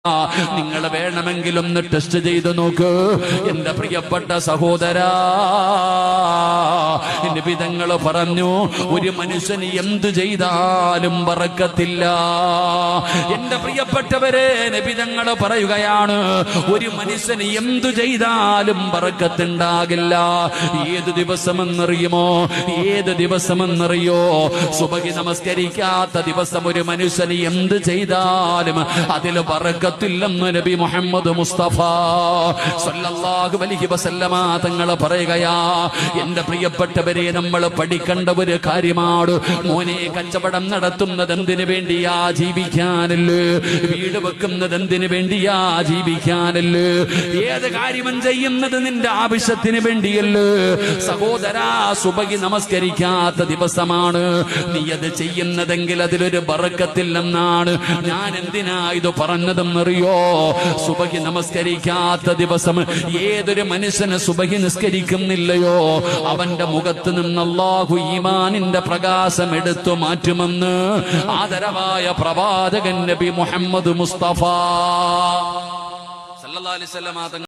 നിങ്ങൾ വേണമെങ്കിലൊന്ന് ടെസ്റ്റ് ചെയ്ത് നോക്ക് എന്റെ പ്രിയപ്പെട്ട സഹോദരാ. നബി തങ്ങൾ പറഞ്ഞു, ഒരു മനുഷ്യന് എന്തു ചെയ്താലും ബറക്കത്തില്ല. എന്റെ പ്രിയപ്പെട്ടവരെ, നബി തങ്ങൾ പറയുകയാണ്, ഒരു മനുഷ്യന് എന്തു ചെയ്താലും ബറക്കത്തുണ്ടാകില്ല. ഏത് ദിവസമെന്നറിയുമോ? ഏത് ദിവസമെന്നറിയോ? സുബഹി നമസ്കരിക്കാത്ത ദിവസം ഒരു മനുഷ്യന് എന്ത് ചെയ്താലും അതിൽ ബറക്കത്തില്ലെന്ന് നബി മുഹമ്മദ് മുസ്തഫ സല്ലല്ലാഹു അലൈഹി വസല്ലമ തങ്ങൾ പറയുകയാ. എന്റെ പ്രിയപ്പെട്ടവരെ, നമ്മൾ പഠിക്കേണ്ട ഒരു കാര്യമാണ്. മോനെ, കച്ചവടം നടത്തുന്നത് എന്തിനു വേണ്ടിയാ? ജീവിക്കാനല്ലേ. വീട് വെക്കുന്നത് എന്തിനു വേണ്ടിയാ? ജീവിക്കാനല്ലേ. ഏത് കാര്യവും ചെയ്യുന്നത് നിന്റെ ആവശ്യത്തിന് വേണ്ടിയല്ലേ. സഹോദരാ, സുബഹി നമസ്കരിക്കാത്ത ദിവസമാണ് നീ അത് ചെയ്യുന്നതെങ്കിൽ അതിലൊരു ബറക്കത്തില്ലെന്നാണ്. ഞാൻ എന്തിനാ ഇത് പറഞ്ഞതെന്നറിയോ? സുബഹി നമസ്കരിക്കാത്ത ദിവസം ഏതൊരു മനുഷ്യന് സുബഹി നിസ്കരിക്കുന്നില്ലയോ, അവന്റെ മുഖത്ത് നിന്ന് അല്ലാഹു ഈമാനിന്റെ പ്രകാശം എടുത്തു മാറ്റുമെന്ന് ആദരവായ പ്രവാചകൻ നബി മുഹമ്മദ് മുസ്തഫ സല്ലല്ലാഹു അലൈഹി വസല്ലം